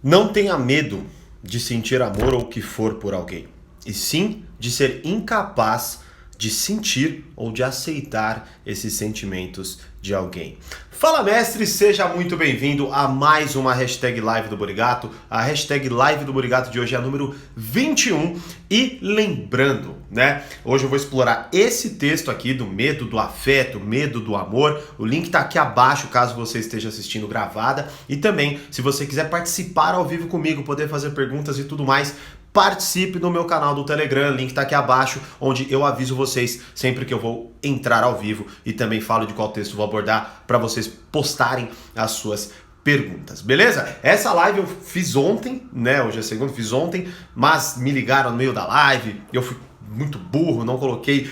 Não tenha medo de sentir amor ou o que for por alguém, e sim de ser incapaz de sentir ou de aceitar esses sentimentos de alguém. Fala, mestre, seja muito bem-vindo a mais uma hashtag Live do Burigato. A hashtag Live do Burigato de hoje é a número 21. E lembrando, né, hoje eu vou explorar esse texto aqui do medo do afeto, medo do amor. O link tá aqui abaixo caso você esteja assistindo gravada. E também, se você quiser participar ao vivo comigo, poder fazer perguntas e tudo mais, participe do meu canal do Telegram, link tá aqui abaixo, onde eu aviso vocês sempre que eu vou entrar ao vivo e também falo de qual texto vou abordar para vocês postarem as suas perguntas, beleza? Essa live eu fiz ontem, né? Hoje é segunda, fiz ontem, mas me ligaram no meio da live, eu fui muito burro, não coloquei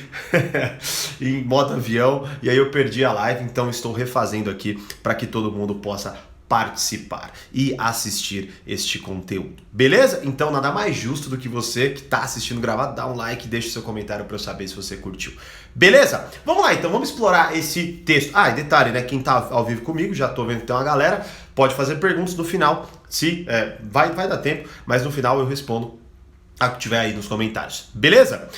em modo avião e aí eu perdi a live, então estou refazendo aqui para que todo mundo possa participar e assistir este conteúdo, beleza? Então nada mais justo do que você que está assistindo gravado, dá um like, deixa o seu comentário para eu saber se você curtiu, beleza? Vamos lá então, vamos explorar esse texto. Ah, e detalhe, né? Quem tá ao vivo comigo, já tô vendo que tem uma galera, pode fazer perguntas no final, se vai dar tempo, mas no final eu respondo a que tiver aí nos comentários, beleza?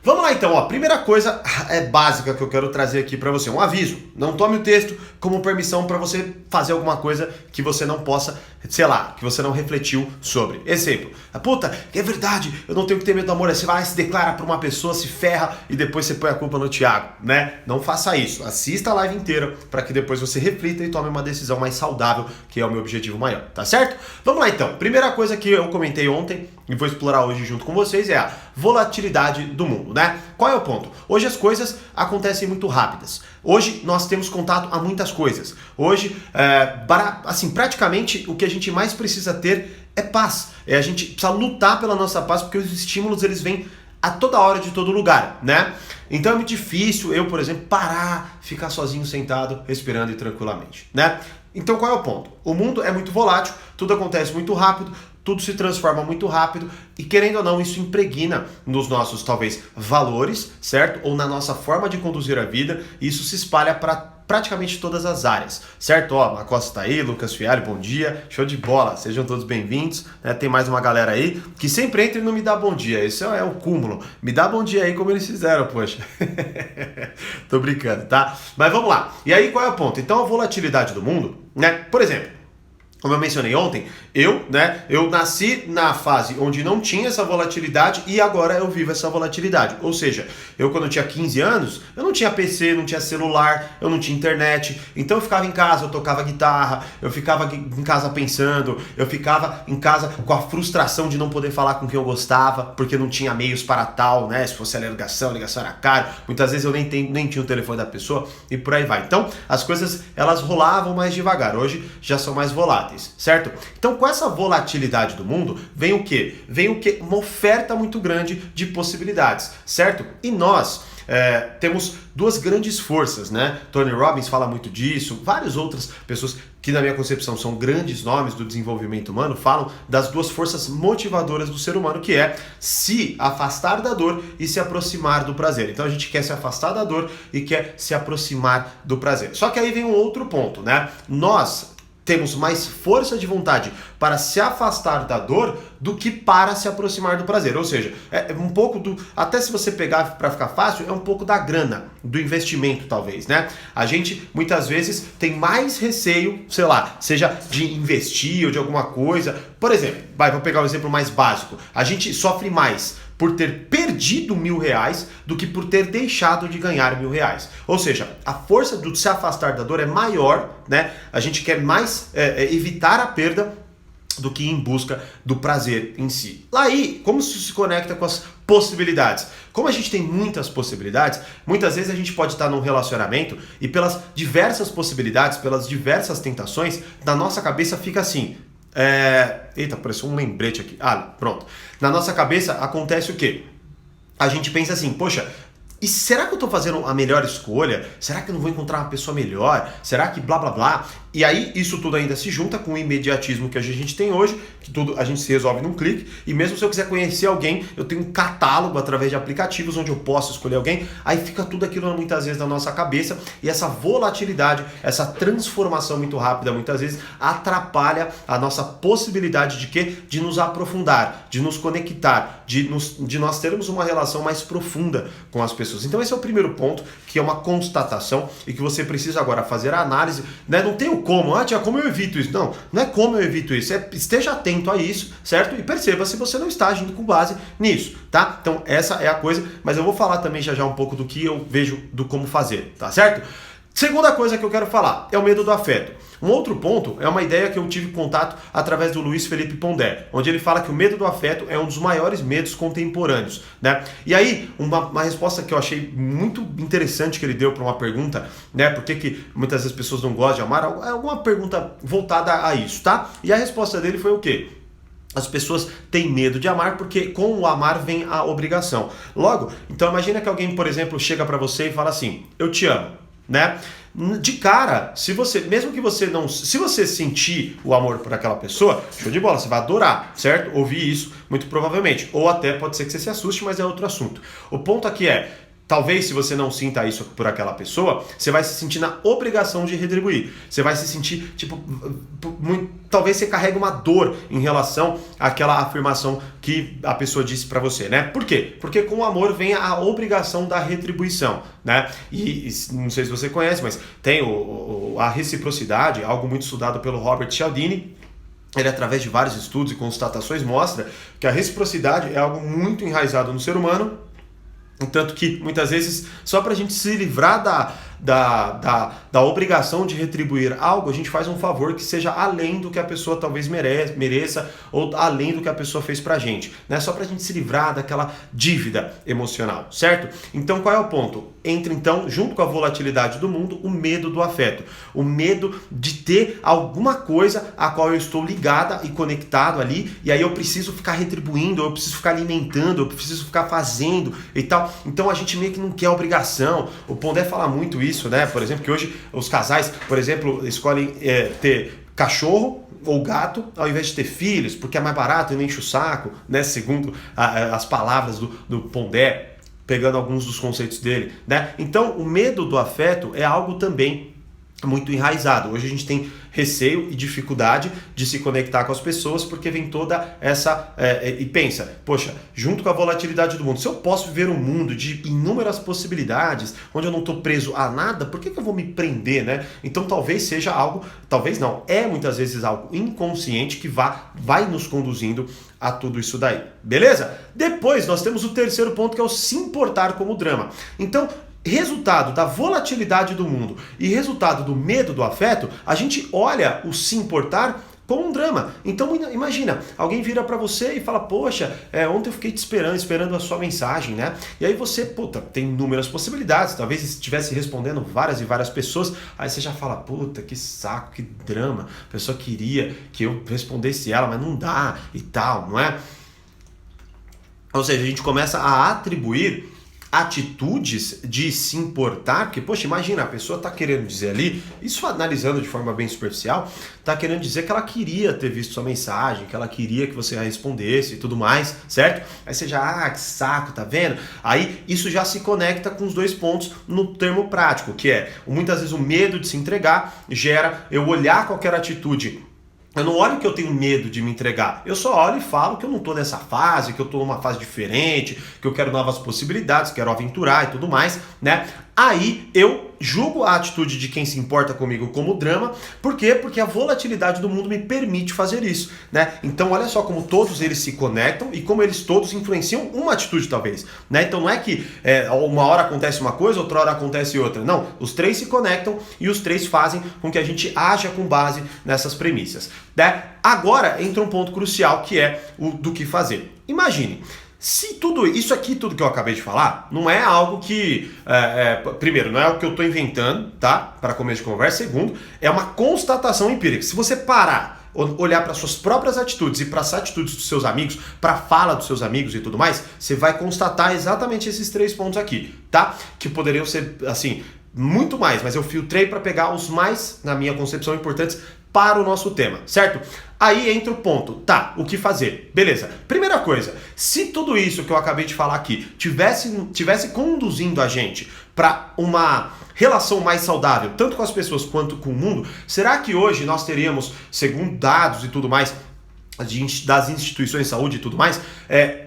Vamos lá então, ó. Primeira coisa básica que eu quero trazer aqui para você, um aviso. Não tome o texto como permissão para você fazer alguma coisa que você não possa, sei lá, que você não refletiu sobre. Exemplo, puta, é verdade, eu não tenho que ter medo do amor. Aí você vai, se declara para uma pessoa, se ferra e depois você põe a culpa no Thiago, né? Não faça isso. Assista a live inteira para que depois você reflita e tome uma decisão mais saudável, que é o meu objetivo maior, tá certo? Vamos lá então. Primeira coisa que eu comentei ontem e vou explorar hoje junto com vocês é a volatilidade do mundo, né? Qual é o ponto? Hoje as coisas acontecem muito rápidas. Hoje nós temos contato a muitas coisas. Hoje, assim, praticamente o que a gente mais precisa ter é paz. A gente precisa lutar pela nossa paz porque os estímulos eles vêm a toda hora de todo lugar, né? Então é muito difícil eu, por exemplo, parar, ficar sozinho sentado, respirando e tranquilamente, né? Então qual é o ponto? O mundo é muito volátil, tudo acontece muito rápido, tudo se transforma muito rápido e, querendo ou não, isso impregna nos nossos, talvez, valores, certo? Ou na nossa forma de conduzir a vida, e isso se espalha para praticamente todas as áreas, certo? Ó, a Costa tá aí, Lucas Fialho, bom dia, show de bola, sejam todos bem-vindos, né? Tem mais uma galera aí que sempre entra e não me dá bom dia, esse é o cúmulo, me dá bom dia aí como eles fizeram, poxa. Tô brincando, tá? Mas vamos lá, e aí qual é o ponto? Então a volatilidade do mundo, né? Por exemplo, como eu mencionei ontem, eu nasci na fase onde não tinha essa volatilidade e agora eu vivo essa volatilidade. Ou seja, eu quando eu tinha 15 anos, eu não tinha PC, não tinha celular, eu não tinha internet. Então eu ficava em casa, eu tocava guitarra, eu ficava em casa pensando, eu ficava em casa com a frustração de não poder falar com quem eu gostava, porque não tinha meios para tal, né? Se fosse a ligação era caro. Muitas vezes eu nem tinha o telefone da pessoa e por aí vai. Então as coisas elas rolavam mais devagar, hoje já são mais voláteis. Certo? Então com essa volatilidade do mundo vem o quê? Vem o quê? Uma oferta muito grande de possibilidades, certo? E nós temos duas grandes forças, né? Tony Robbins fala muito disso, várias outras pessoas que na minha concepção são grandes nomes do desenvolvimento humano falam das duas forças motivadoras do ser humano, que é se afastar da dor e se aproximar do prazer. Então a gente quer se afastar da dor e quer se aproximar do prazer. Só que aí vem um outro ponto, né? Nós temos mais força de vontade para se afastar da dor do que para se aproximar do prazer. Ou seja, é um pouco do... Até se você pegar para ficar fácil, é um pouco da grana, do investimento talvez, né? A gente muitas vezes tem mais receio, sei lá, seja de investir ou de alguma coisa. Por exemplo, vou pegar um exemplo mais básico. A gente sofre mais por ter perdido R$1.000 do que por ter deixado de ganhar R$1.000. Ou seja, a força de se afastar da dor é maior, né? A gente quer mais evitar a perda do que ir em busca do prazer em si. Lá aí, como isso se conecta com as possibilidades? Como a gente tem muitas possibilidades, muitas vezes a gente pode estar num relacionamento e pelas diversas possibilidades, pelas diversas tentações, na nossa cabeça fica assim... Eita, apareceu um lembrete aqui. Ah, pronto. Na nossa cabeça acontece o quê? A gente pensa assim, poxa, e será que eu tô fazendo a melhor escolha? Será que eu não vou encontrar uma pessoa melhor? Será que blá blá blá? E aí, isso tudo ainda se junta com o imediatismo que a gente tem hoje, que tudo a gente se resolve num clique, e mesmo se eu quiser conhecer alguém, eu tenho um catálogo através de aplicativos onde eu posso escolher alguém, aí fica tudo aquilo muitas vezes na nossa cabeça, e essa volatilidade, essa transformação muito rápida, muitas vezes, atrapalha a nossa possibilidade de quê? De nos aprofundar, de nos conectar, de nós termos uma relação mais profunda com as pessoas. Então esse é o primeiro ponto, que é uma constatação, e que você precisa agora fazer a análise, né? Não tem o como, tia, como eu evito isso? Não, não é como eu evito isso, esteja atento a isso, certo? E perceba se você não está agindo com base nisso, tá? Então essa é a coisa, mas eu vou falar também já um pouco do que eu vejo do como fazer, tá certo? Segunda coisa que eu quero falar é o medo do afeto. Um outro ponto é uma ideia que eu tive contato através do Luiz Felipe Pondé, onde ele fala que o medo do afeto é um dos maiores medos contemporâneos, né? E aí, uma resposta que eu achei muito interessante que ele deu para uma pergunta, né? Por que muitas vezes as pessoas não gostam de amar? Alguma pergunta voltada a isso, tá? E a resposta dele foi o quê? As pessoas têm medo de amar porque com o amar vem a obrigação. Logo, então imagina que alguém, por exemplo, chega para você e fala assim, eu te amo, né? De cara, se você sentir o amor por aquela pessoa, show de bola, você vai adorar, certo? Ouvir isso, muito provavelmente. Ou até pode ser que você se assuste, mas é outro assunto. O ponto aqui é, talvez se você não sinta isso por aquela pessoa, você vai se sentir na obrigação de retribuir. Você vai se sentir, talvez você carregue uma dor em relação àquela afirmação que a pessoa disse pra você, né? Por quê? Porque com o amor vem a obrigação da retribuição, né? E não sei se você conhece, mas tem a reciprocidade, algo muito estudado pelo Robert Cialdini. Ele, através de vários estudos e constatações, mostra que a reciprocidade é algo muito enraizado no ser humano. Tanto que, muitas vezes, só para a gente se livrar da obrigação de retribuir algo, a gente faz um favor que seja além do que a pessoa talvez mereça ou além do que a pessoa fez pra gente, né? Só pra gente se livrar daquela dívida emocional, certo? Então, qual é o ponto? Entra, então, junto com a volatilidade do mundo, o medo do afeto. O medo de ter alguma coisa a qual eu estou ligada e conectado ali, e aí eu preciso ficar retribuindo, eu preciso ficar alimentando, eu preciso ficar fazendo e tal. Então, a gente meio que não quer obrigação. O Pondé fala muito isso, né? Por exemplo, que hoje os casais, por exemplo, escolhem ter cachorro ou gato ao invés de ter filhos, porque é mais barato e não enche o saco, né? Segundo as palavras do Pondé, pegando alguns dos conceitos dele, né? Então, o medo do afeto é algo também muito enraizado. Hoje a gente tem receio e dificuldade de se conectar com as pessoas porque vem toda essa... e pensa, poxa, junto com a volatilidade do mundo, se eu posso viver um mundo de inúmeras possibilidades, onde eu não estou preso a nada, por que eu vou me prender, né? Então talvez seja algo, talvez não, é muitas vezes algo inconsciente que vai nos conduzindo a tudo isso daí, beleza? Depois nós temos o terceiro ponto, que é o se importar como drama. Então, resultado da volatilidade do mundo e resultado do medo do afeto, a gente olha o se importar como um drama. Então imagina, alguém vira pra você e fala, poxa, ontem eu fiquei te esperando a sua mensagem, né? E aí você, puta, tem inúmeras possibilidades, talvez estivesse respondendo várias e várias pessoas, aí você já fala, puta, que saco, que drama, a pessoa queria que eu respondesse ela, mas não dá e tal, não é? Ou seja, a gente começa a atribuir atitudes de se importar, porque, poxa, imagina, a pessoa tá querendo dizer ali, isso analisando de forma bem superficial, tá querendo dizer que ela queria ter visto sua mensagem, que ela queria que você respondesse e tudo mais, certo? Aí você já, que saco, tá vendo? Aí isso já se conecta com os dois pontos no termo prático, que é, muitas vezes o medo de se entregar gera eu olhar qualquer atitude. Eu não olho que eu tenho medo de me entregar, eu só olho e falo que eu não tô nessa fase, que eu tô numa fase diferente, que eu quero novas possibilidades, quero aventurar e tudo mais, né? Aí eu julgo a atitude de quem se importa comigo como drama. Por quê? Porque a volatilidade do mundo me permite fazer isso, né? Então olha só como todos eles se conectam e como eles todos influenciam uma atitude talvez, né? Então não é que uma hora acontece uma coisa, outra hora acontece outra. Não, os três se conectam e os três fazem com que a gente haja com base nessas premissas, né? Agora entra um ponto crucial, que é o do que fazer. Imagine, se tudo que eu acabei de falar, não é algo que, primeiro, não é algo que eu estou inventando, tá? Para começo de conversa. Segundo, é uma constatação empírica. Se você parar, olhar para suas próprias atitudes e para as atitudes dos seus amigos, para a fala dos seus amigos e tudo mais, você vai constatar exatamente esses três pontos aqui, tá? Que poderiam ser, assim, muito mais, mas eu filtrei para pegar os mais, na minha concepção, importantes para o nosso tema, certo? Aí entra o ponto, tá, o que fazer? Beleza, primeira coisa, se tudo isso que eu acabei de falar aqui tivesse conduzindo a gente para uma relação mais saudável, tanto com as pessoas quanto com o mundo, será que hoje nós teríamos, segundo dados e tudo mais, das instituições de saúde e tudo mais,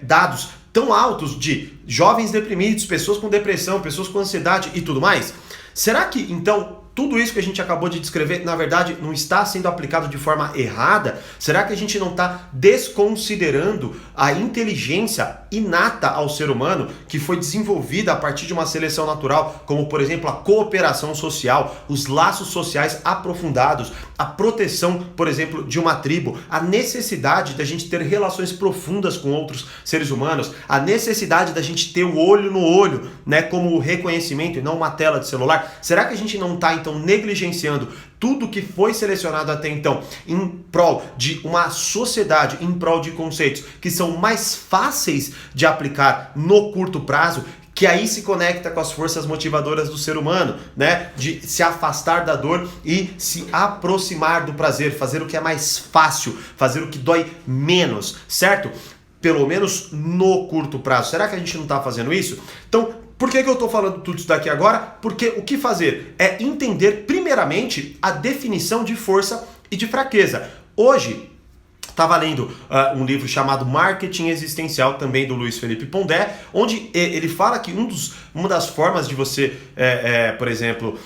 dados tão altos de jovens deprimidos, pessoas com depressão, pessoas com ansiedade e tudo mais? Será que, então, tudo isso que a gente acabou de descrever, na verdade, não está sendo aplicado de forma errada? Será que a gente não está desconsiderando a inteligência inata ao ser humano, que foi desenvolvida a partir de uma seleção natural, como, por exemplo, a cooperação social, os laços sociais aprofundados, a proteção, por exemplo, de uma tribo, a necessidade da gente ter relações profundas com outros seres humanos, a necessidade da gente ter o olho no olho, né, como reconhecimento e não uma tela de celular? Será que a gente não está, então, negligenciando tudo que foi selecionado até então em prol de uma sociedade, em prol de conceitos que são mais fáceis de aplicar no curto prazo, que aí se conecta com as forças motivadoras do ser humano, né? De se afastar da dor e se aproximar do prazer, fazer o que é mais fácil, fazer o que dói menos, certo? Pelo menos no curto prazo. Será que a gente não está fazendo isso? Então, por que eu estou falando tudo isso daqui agora? Porque o que fazer é entender primeiramente a definição de força e de fraqueza. Hoje, estava lendo um livro chamado Marketing Existencial, também do Luiz Felipe Pondé, onde ele fala que uma das formas de você, por exemplo,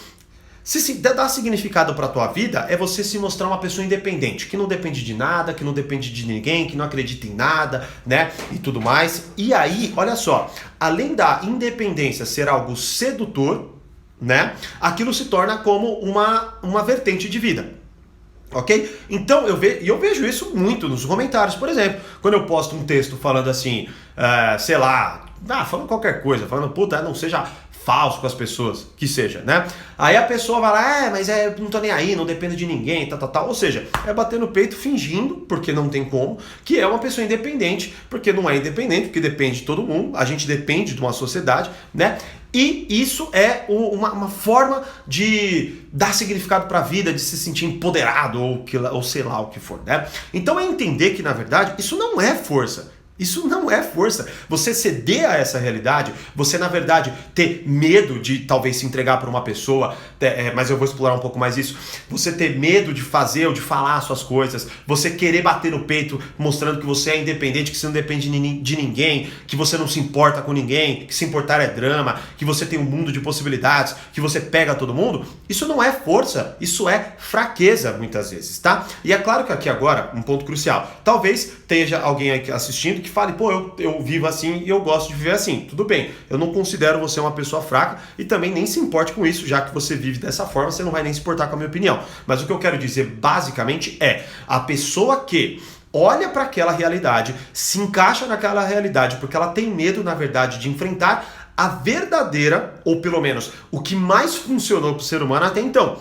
se dar significado para a tua vida é você se mostrar uma pessoa independente, que não depende de nada, que não depende de ninguém, que não acredita em nada, né, e tudo mais. E aí, olha só, além da independência ser algo sedutor, né, aquilo se torna como uma vertente de vida. Ok? Então eu vejo isso muito nos comentários, por exemplo, quando eu posto um texto falando assim, sei lá, falando qualquer coisa, falando, puta, não seja falso com as pessoas, que seja, né? Aí a pessoa vai lá, mas não tô nem aí, não dependo de ninguém, tal. Ou seja, é bater no peito fingindo, porque não tem como, que é uma pessoa independente, porque não é independente, porque depende de todo mundo, a gente depende de uma sociedade, né? E isso é uma forma de dar significado para a vida, de se sentir empoderado ou sei lá o que for, né? Então é entender que, na verdade, isso não é força. Isso não é força. Você ceder a essa realidade, você, na verdade, ter medo de talvez se entregar para uma pessoa, mas eu vou explorar um pouco mais isso, você ter medo de fazer ou de falar as suas coisas, você querer bater no peito mostrando que você é independente, que você não depende de ninguém, que você não se importa com ninguém, que se importar é drama, que você tem um mundo de possibilidades, que você pega todo mundo, isso não é força, isso é fraqueza muitas vezes, tá? E é claro que aqui agora, um ponto crucial, talvez tenha alguém aqui assistindo que fale, pô, eu vivo assim e eu gosto de viver assim. Tudo bem, eu não considero você uma pessoa fraca e também nem se importe com isso, já que você vive dessa forma, você não vai nem se importar com a minha opinião. Mas o que eu quero dizer basicamente é, a pessoa que olha para aquela realidade, se encaixa naquela realidade porque ela tem medo, na verdade, de enfrentar a verdadeira, ou pelo menos o que mais funcionou para o ser humano até então.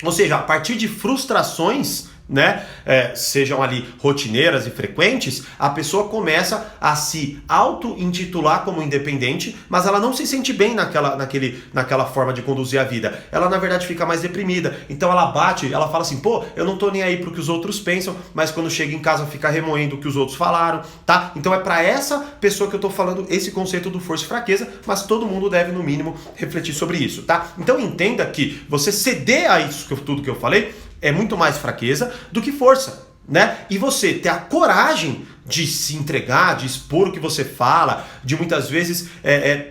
Ou seja, a partir de frustrações, né, sejam ali rotineiras e frequentes, a pessoa começa a se auto-intitular como independente, mas ela não se sente bem naquela forma de conduzir a vida. Ela, na verdade, fica mais deprimida. Então ela ela fala assim, pô, eu não tô nem aí pro que os outros pensam, mas quando chega em casa fica remoendo o que os outros falaram, tá? Então é para essa pessoa que eu tô falando esse conceito do força e fraqueza, mas todo mundo deve, no mínimo, refletir sobre isso, tá? Então entenda que você ceder a isso, tudo que eu falei, é muito mais fraqueza do que força, né? E você ter a coragem de se entregar, de expor o que você fala, de muitas vezes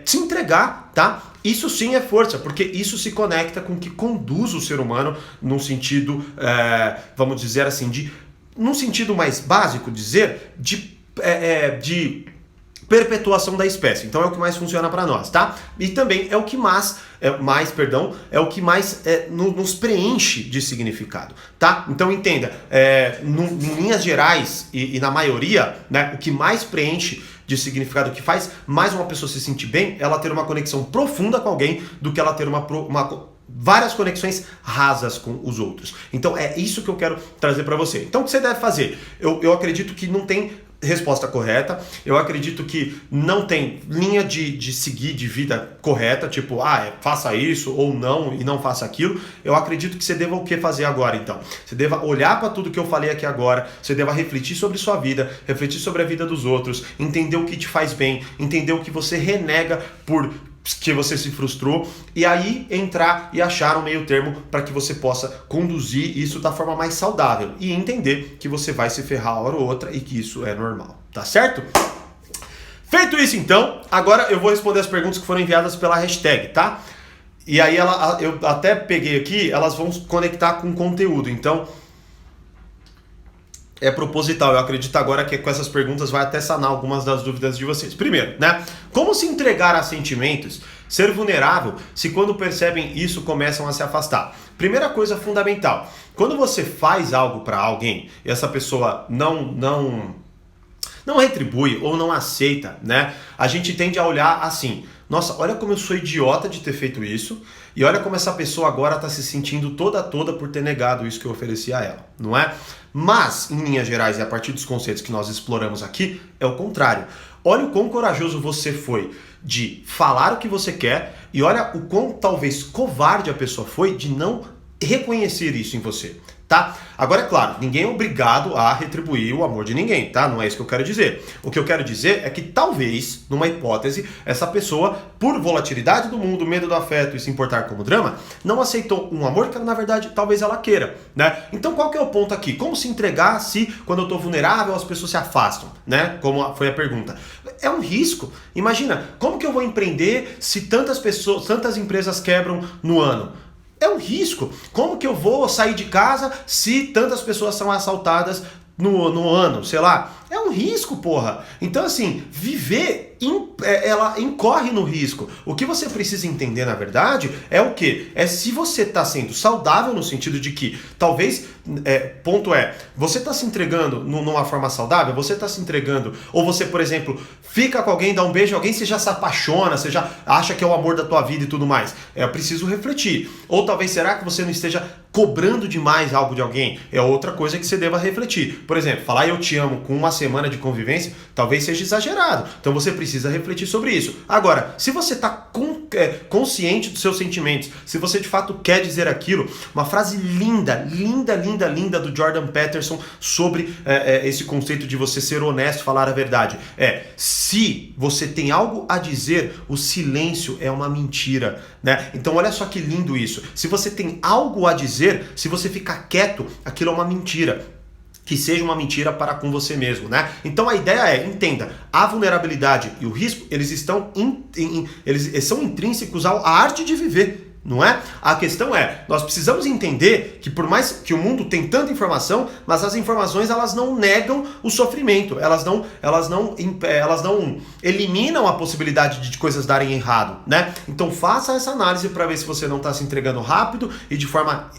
se entregar, tá? Isso sim é força, porque isso se conecta com o que conduz o ser humano num sentido, vamos dizer assim, num sentido mais básico, de perpetuação da espécie. Então é o que mais funciona para nós, tá? E também é o que mais nos preenche de significado, tá? Então entenda, em linhas gerais e na maioria, né, o que mais preenche de significado, o que faz mais uma pessoa se sentir bem, é ela ter uma conexão profunda com alguém do que ela ter várias conexões rasas com os outros. Então é isso que eu quero trazer para você. Então o que você deve fazer? Eu acredito que não tem resposta correta. Eu acredito que não tem linha de seguir de vida correta, tipo, faça isso ou não e não faça aquilo. Eu acredito que você deva o que fazer agora, então? Você deva olhar para tudo que eu falei aqui agora, você deva refletir sobre sua vida, refletir sobre a vida dos outros, entender o que te faz bem, entender o que você renega por que você se frustrou, e aí entrar e achar um meio termo para que você possa conduzir isso da forma mais saudável e entender que você vai se ferrar uma hora ou outra e que isso é normal, tá certo? Feito isso então, agora eu vou responder as perguntas que foram enviadas pela hashtag, tá? E aí eu até peguei aqui, elas vão conectar com conteúdo, então é proposital. Eu acredito agora que com essas perguntas vai até sanar algumas das dúvidas de vocês. Primeiro, né? Como se entregar a sentimentos, ser vulnerável, se quando percebem isso começam a se afastar? Primeira coisa fundamental, quando você faz algo para alguém e essa pessoa não retribui ou não aceita, né? A gente tende a olhar assim: nossa, olha como eu sou idiota de ter feito isso, e olha como essa pessoa agora está se sentindo toda por ter negado isso que eu ofereci a ela, não é? Mas, em linhas gerais, e a partir dos conceitos que nós exploramos aqui, é o contrário. Olha o quão corajoso você foi de falar o que você quer, e olha o quão talvez covarde a pessoa foi de não reconhecer isso em você, tá? Agora, é claro, ninguém é obrigado a retribuir o amor de ninguém, tá? Não é isso que eu quero dizer. O que eu quero dizer é que talvez, numa hipótese, essa pessoa, por volatilidade do mundo, medo do afeto e se importar como drama, não aceitou um amor que, na verdade, talvez ela queira, né? Então, qual que é o ponto aqui? Como se entregar se, quando eu tô vulnerável, as pessoas se afastam, né? Como foi a pergunta. É um risco. Imagina, como que eu vou empreender se tantas empresas quebram no ano? É um risco. Como que eu vou sair de casa se tantas pessoas são assaltadas no ano, sei lá? É um risco, porra. Então, assim, viver, ela incorre no risco. O que você precisa entender, na verdade, é o quê? É se você está sendo saudável no sentido de que, talvez, você está se entregando numa forma saudável? Você está se entregando, ou você, por exemplo, fica com alguém, dá um beijo, alguém, você já se apaixona, você já acha que é o amor da tua vida e tudo mais. É preciso refletir. Ou talvez, será que você não esteja cobrando demais algo de alguém? É outra coisa que você deva refletir. Por exemplo, falar eu te amo com uma semana de convivência, talvez seja exagerado. Então você precisa refletir sobre isso. Agora, se você está consciente dos seus sentimentos, se você de fato quer dizer aquilo, uma frase linda do Jordan Peterson sobre esse conceito de você ser honesto, falar a verdade. Se você tem algo a dizer, o silêncio é uma mentira, né? Então olha só que lindo isso. Se você tem algo a dizer, se você ficar quieto, aquilo é uma mentira. Que seja uma mentira para com você mesmo, né? Então a ideia entenda, a vulnerabilidade e o risco, eles são intrínsecos à arte de viver, não é? A questão nós precisamos entender que por mais que o mundo tem tanta informação, mas as informações elas não negam o sofrimento, elas não eliminam a possibilidade de coisas darem errado, né? Então faça essa análise para ver se você não está se entregando rápido e de forma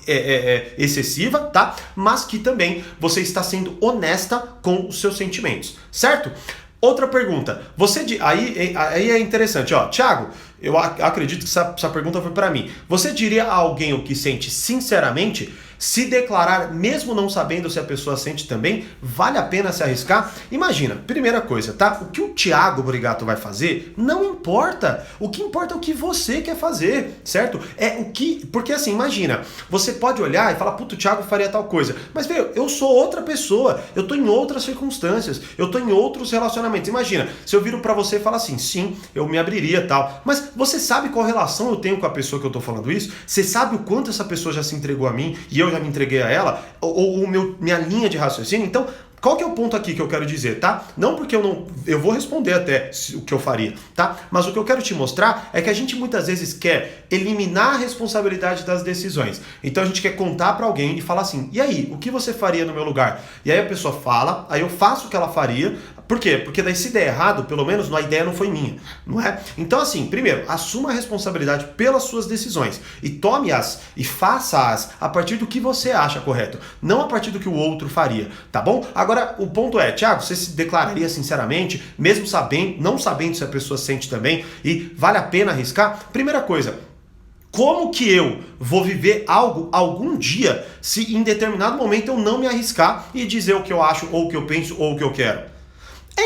excessiva, tá? Mas que também você está sendo honesta com os seus sentimentos, certo? Outra pergunta, aí é interessante, ó, Thiago, eu acredito que essa pergunta foi para mim. Você diria a alguém o que sente sinceramente? Se declarar mesmo não sabendo se a pessoa sente também, vale a pena se arriscar? Imagina, primeira coisa, tá? O que o Thiago Brigato vai fazer não importa. O que importa é o que você quer fazer, certo? Porque assim, imagina, você pode olhar e falar, puto, o Thiago faria tal coisa. Mas, velho, eu sou outra pessoa, eu tô em outras circunstâncias, eu tô em outros relacionamentos. Imagina, se eu viro pra você e falar assim, sim, eu me abriria e tal. Mas você sabe qual relação eu tenho com a pessoa que eu tô falando isso? Você sabe o quanto essa pessoa já se entregou a mim e eu já me entreguei a ela, ou minha linha de raciocínio? Então, qual que é o ponto aqui que eu quero dizer, tá? Não porque eu vou responder até o que eu faria, tá? Mas o que eu quero te mostrar é que a gente muitas vezes quer eliminar a responsabilidade das decisões. Então a gente quer contar pra alguém e falar assim, e aí, o que você faria no meu lugar? E aí a pessoa fala, aí eu faço o que ela faria. Por quê? Porque daí se der errado, pelo menos a ideia não foi minha, não é? Então assim, primeiro, assuma a responsabilidade pelas suas decisões e tome-as e faça-as a partir do que você acha correto, não a partir do que o outro faria, tá bom? Agora, o ponto Thiago, você se declararia sinceramente, mesmo não sabendo se a pessoa sente também, e vale a pena arriscar? Primeira coisa, como que eu vou viver algo algum dia se em determinado momento eu não me arriscar e dizer o que eu acho, ou o que eu penso, ou o que eu quero?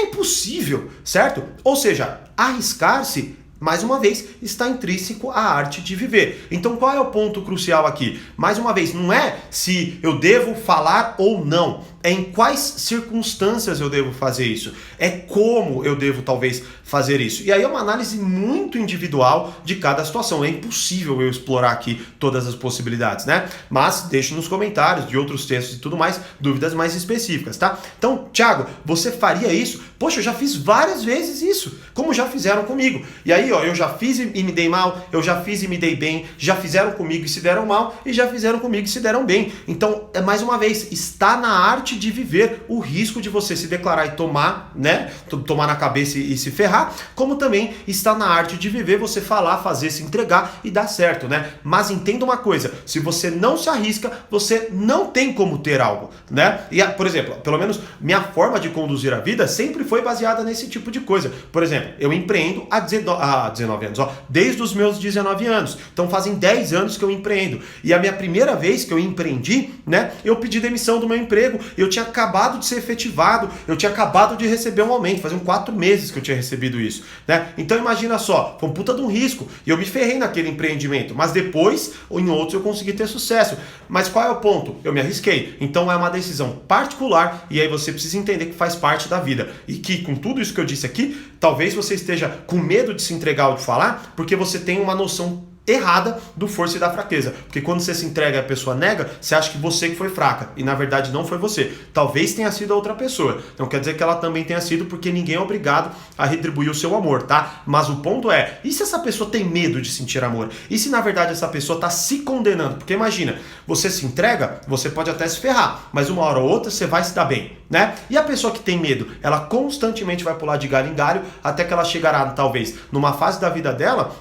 É impossível, certo? Ou seja, arriscar-se, mais uma vez, está intrínseco à arte de viver. Então qual é o ponto crucial aqui? Mais uma vez, não é se eu devo falar ou não, é em quais circunstâncias eu devo fazer isso, é como eu devo talvez fazer isso. E aí é uma análise muito individual de cada situação, é impossível eu explorar aqui todas as possibilidades, né? Mas deixe nos comentários de outros textos e tudo mais, dúvidas mais específicas, tá? Então, Thiago, você faria isso? Poxa, eu já fiz várias vezes isso, como já fizeram comigo. E aí, ó, eu já fiz e me dei mal, eu já fiz e me dei bem, já fizeram comigo e se deram mal, e já fizeram comigo e se deram bem. Então, mais uma vez, está na arte de viver o risco de você se declarar e tomar, né? Tomar na cabeça e se ferrar, como também está na arte de viver você falar, fazer, se entregar e dar certo, né? Mas entenda uma coisa, se você não se arrisca, você não tem como ter algo, né? E, por exemplo, pelo menos minha forma de conduzir a vida sempre foi baseada nesse tipo de coisa. Por exemplo, eu empreendo há 19 anos, ó, desde os meus 19 anos. Então fazem 10 anos que eu empreendo. E a minha primeira vez que eu empreendi, né, eu pedi demissão do meu emprego, eu tinha acabado de ser efetivado, eu tinha acabado de receber um aumento, faziam 4 meses que eu tinha recebido isso, né? Então imagina só, foi um puta de um risco, e eu me ferrei naquele empreendimento, mas depois, ou em outros, eu consegui ter sucesso. Mas qual é o ponto? Eu me arrisquei. Então é uma decisão particular, e aí você precisa entender que faz parte da vida, e que com tudo isso que eu disse aqui, talvez você esteja com medo de se entregar ou de falar, porque você tem uma noção errada do força e da fraqueza. Porque quando você se entrega e a pessoa nega, você acha que você que foi fraca. E na verdade não foi você. Talvez tenha sido a outra pessoa. Não quer dizer que ela também tenha sido, porque ninguém é obrigado a retribuir o seu amor, tá? Mas o ponto é, e se essa pessoa tem medo de sentir amor? E se na verdade essa pessoa está se condenando? Porque imagina, você se entrega, você pode até se ferrar, mas uma hora ou outra você vai se dar bem, né? E a pessoa que tem medo, ela constantemente vai pular de galho em galho, até que ela chegará, talvez, numa fase da vida dela,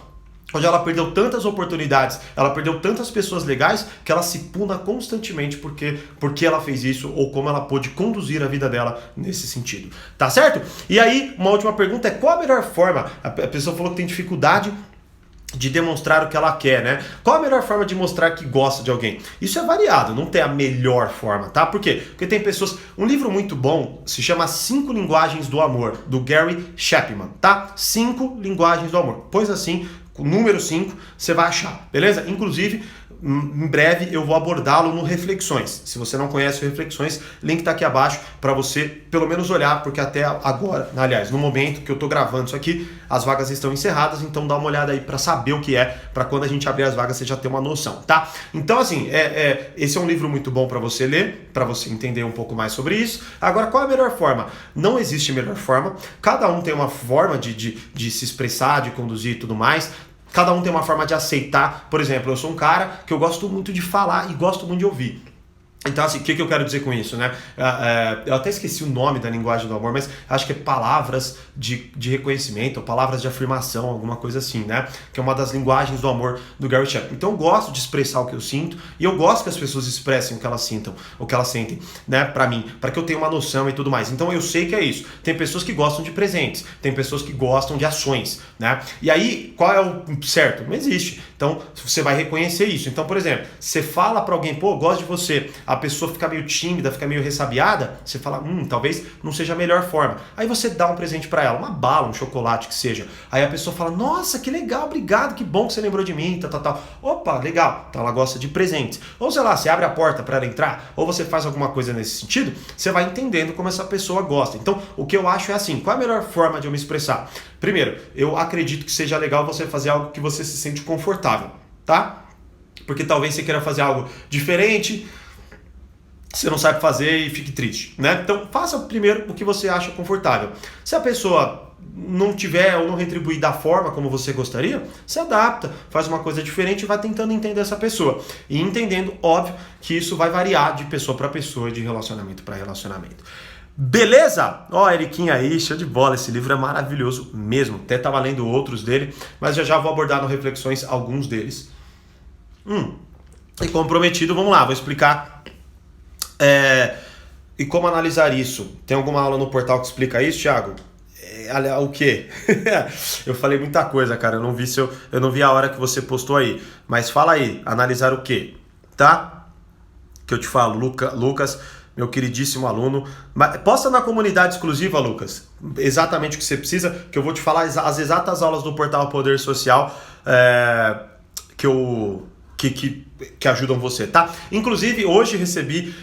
onde ela perdeu tantas oportunidades, ela perdeu tantas pessoas legais, que ela se puna constantemente porque ela fez isso, ou como ela pôde conduzir a vida dela nesse sentido. Tá certo? E aí, uma última pergunta é, qual a melhor forma? A pessoa falou que tem dificuldade de demonstrar o que ela quer, né? Qual a melhor forma de mostrar que gosta de alguém? Isso é variado, não tem a melhor forma, tá? Por quê? Porque tem pessoas... Um livro muito bom se chama 5 Linguagens do Amor, do Gary Chapman, tá? 5 Linguagens do Amor. Pois assim, o número 5, você vai achar, beleza? Inclusive, em breve eu vou abordá-lo no Reflexões. Se você não conhece o Reflexões, link tá aqui abaixo para você pelo menos olhar, porque até agora, aliás, no momento que eu tô gravando isso aqui, as vagas estão encerradas, então dá uma olhada aí para saber o que é, para quando a gente abrir as vagas você já ter uma noção, tá? Então assim, esse é um livro muito bom para você ler, para você entender um pouco mais sobre isso. Agora, qual é a melhor forma? Não existe melhor forma, cada um tem uma forma de se expressar, de conduzir e tudo mais. Cada um tem uma forma de aceitar. Por exemplo, eu sou um cara que eu gosto muito de falar e gosto muito de ouvir. Então, assim, o que eu quero dizer com isso, né? Eu até esqueci o nome da linguagem do amor, mas acho que é palavras de reconhecimento, ou palavras de afirmação, alguma coisa assim, né? Que é uma das linguagens do amor do Gary Chapman. Então, eu gosto de expressar o que eu sinto, e eu gosto que as pessoas expressem o que elas sintam, o que elas sentem, né? Pra mim, para que eu tenha uma noção e tudo mais. Então, eu sei que é isso. Tem pessoas que gostam de presentes, tem pessoas que gostam de ações, né? E aí, qual é o certo? Não existe. Então, você vai reconhecer isso. Então, por exemplo, você fala pra alguém, pô, eu gosto de você, a pessoa fica meio tímida, fica meio ressabiada, você fala, talvez não seja a melhor forma. Aí você dá um presente pra ela, uma bala, um chocolate, que seja. Aí a pessoa fala, nossa, que legal, obrigado, que bom que você lembrou de mim, tal. Opa, legal. Então ela gosta de presentes. Ou sei lá, você abre a porta pra ela entrar, ou você faz alguma coisa nesse sentido, você vai entendendo como essa pessoa gosta. Então, o que eu acho é assim, qual é a melhor forma de eu me expressar? Primeiro, eu acredito que seja legal você fazer algo que você se sente confortável, tá? Porque talvez você queira fazer algo diferente, você não sabe fazer e fique triste, né? Então faça primeiro o que você acha confortável. Se a pessoa não tiver ou não retribuir da forma como você gostaria, se adapta, faz uma coisa diferente e vai tentando entender essa pessoa. E entendendo, óbvio, que isso vai variar de pessoa para pessoa, de relacionamento para relacionamento. Beleza? Ó, Eriquinha aí, show de bola, esse livro é maravilhoso mesmo. Até estava lendo outros dele, mas já vou abordar no Reflexões alguns deles. E como prometido, vamos lá, vou explicar e como analisar isso. Tem alguma aula no portal que explica isso, Thiago? O quê? Eu falei muita coisa, cara, eu não vi a hora que você postou aí. Mas fala aí, analisar o quê? Tá? Que eu te falo, Lucas meu queridíssimo aluno. Posta na comunidade exclusiva, Lucas, exatamente o que você precisa, que eu vou te falar as exatas aulas do Portal Poder Social que ajudam você, tá? Inclusive, hoje recebi,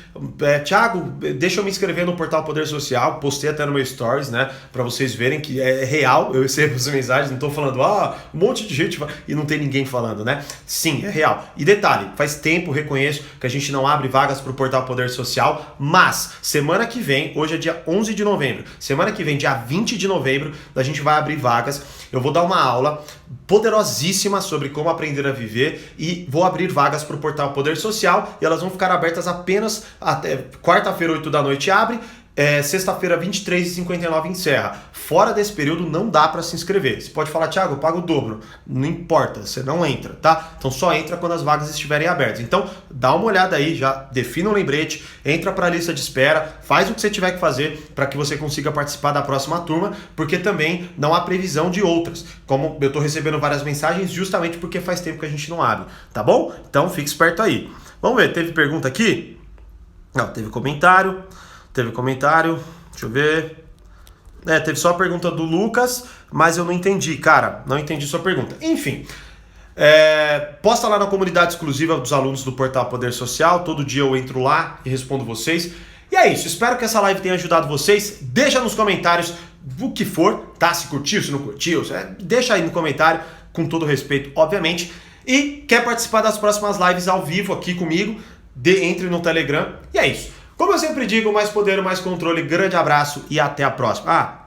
Thiago, deixa eu me inscrever no Portal Poder Social, postei até no meu Stories, né, pra vocês verem que é real, eu recebo as mensagens, não tô falando, um monte de gente e não tem ninguém falando, né? Sim, é real. E detalhe, faz tempo, reconheço, que a gente não abre vagas pro Portal Poder Social, mas semana que vem, hoje é dia 11 de novembro, semana que vem, dia 20 de novembro, a gente vai abrir vagas, eu vou dar uma aula poderosíssima sobre como aprender a viver e vou abrir vagas para o Portal Poder Social e elas vão ficar abertas apenas até quarta-feira, 8 da noite abre, sexta-feira, 23h59 encerra. Fora desse período não dá para se inscrever. Você pode falar, Thiago, eu pago o dobro. Não importa, você não entra, tá? Então só entra quando as vagas estiverem abertas. Então dá uma olhada aí, já defina um lembrete, entra para a lista de espera, faz o que você tiver que fazer para que você consiga participar da próxima turma, porque também não há previsão de outras. Como eu tô recebendo várias mensagens justamente porque faz tempo que a gente não abre, tá bom? Então fique esperto aí. Vamos ver, teve pergunta aqui? Não, teve comentário, deixa eu ver. Teve só a pergunta do Lucas, mas eu não entendi, cara, não entendi sua pergunta. Enfim, posta lá na comunidade exclusiva dos alunos do Portal Poder Social, todo dia eu entro lá e respondo vocês. E é isso, espero que essa live tenha ajudado vocês, deixa nos comentários o que for, tá? Se curtiu, se não curtiu, deixa aí no comentário, com todo respeito, obviamente. E quer participar das próximas lives ao vivo aqui comigo, entre no Telegram, e é isso. Como eu sempre digo, mais poder, mais controle, grande abraço e até a próxima.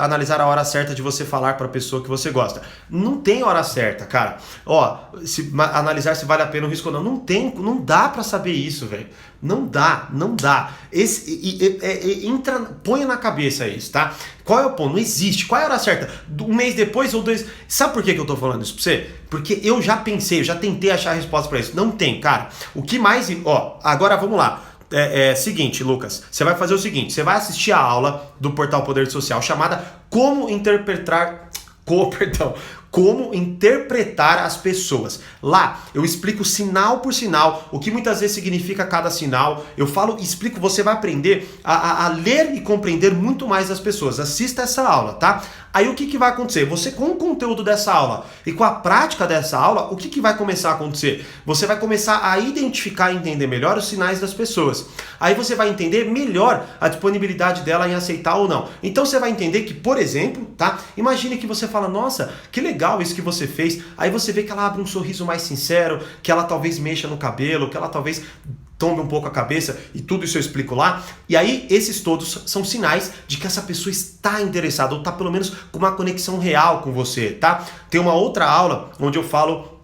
Analisar a hora certa de você falar para a pessoa que você gosta. Não tem hora certa, cara. Analisar se vale a pena o risco ou não. Não dá para saber isso, velho. Não dá. Ponha na cabeça isso, tá? Qual é o ponto? Não existe. Qual é a hora certa? Um mês depois ou 2... Sabe por que eu tô falando isso pra você? Porque eu já pensei, eu já tentei achar a resposta para isso. Não tem, cara. O que mais... Agora vamos lá. Seguinte, Lucas, você vai fazer o seguinte, você vai assistir a aula do Portal Poder Social chamada Como Interpretar as pessoas. Lá eu explico sinal por sinal, o que muitas vezes significa cada sinal. Eu explico, você vai aprender a ler e compreender muito mais as pessoas. Assista essa aula, tá? Aí o que vai acontecer? Você, com o conteúdo dessa aula e com a prática dessa aula, o que vai começar a acontecer? Você vai começar a identificar e entender melhor os sinais das pessoas. Aí você vai entender melhor a disponibilidade dela em aceitar ou não. Então você vai entender que, por exemplo, tá? Imagine que você fala, nossa, que legal isso que você fez. Aí você vê que ela abre um sorriso mais sincero, que ela talvez mexa no cabelo, que ela talvez tombe um pouco a cabeça, e tudo isso eu explico lá. E aí esses todos são sinais de que essa pessoa está interessada, ou está pelo menos com uma conexão real com você, tá? Tem uma outra aula onde eu falo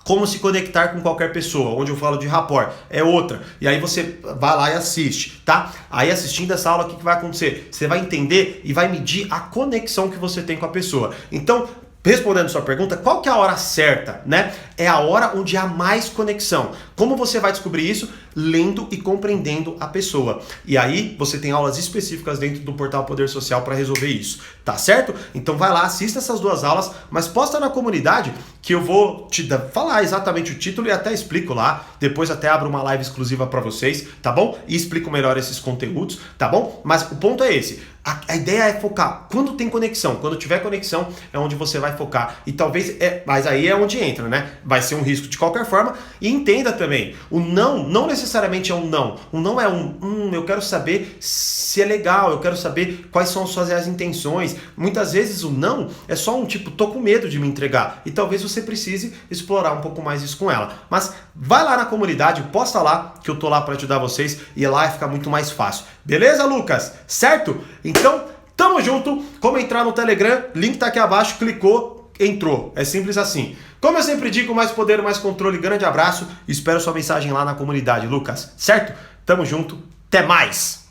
como se conectar com qualquer pessoa, onde eu falo de rapport, é outra. E aí você vai lá e assiste, tá? Aí assistindo essa aula, o que vai acontecer? Você vai entender e vai medir a conexão que você tem com a pessoa. Então, respondendo sua pergunta, qual que é a hora certa, né? É a hora onde há mais conexão. Como você vai descobrir isso? Lendo e compreendendo a pessoa. E aí você tem aulas específicas dentro do Portal Poder Social para resolver isso, tá certo? Então vai lá, assista essas duas aulas, mas posta na comunidade que eu vou te falar exatamente o título e até explico lá. Depois até abro uma live exclusiva para vocês, tá bom? E explico melhor esses conteúdos, tá bom? Mas o ponto é esse. A ideia é focar. Quando tem conexão, quando tiver conexão, é onde você vai focar. E talvez, mas aí é onde entra, né? Vai ser um risco de qualquer forma. E entenda também, o não necessariamente é um não. O não é eu quero saber se é legal, eu quero saber quais são as suas reais intenções. Muitas vezes o não é só um tipo, tô com medo de me entregar. E talvez você precise explorar um pouco mais isso com ela. Mas vai lá na comunidade, posta lá, que eu tô lá para ajudar vocês. E lá vai ficar muito mais fácil. Beleza, Lucas? Certo? Então, tamo junto. Como entrar no Telegram, link tá aqui abaixo, clicou, entrou. É simples assim. Como eu sempre digo, mais poder, mais controle. Grande abraço. Espero sua mensagem lá na comunidade, Lucas. Certo? Tamo junto. Até mais.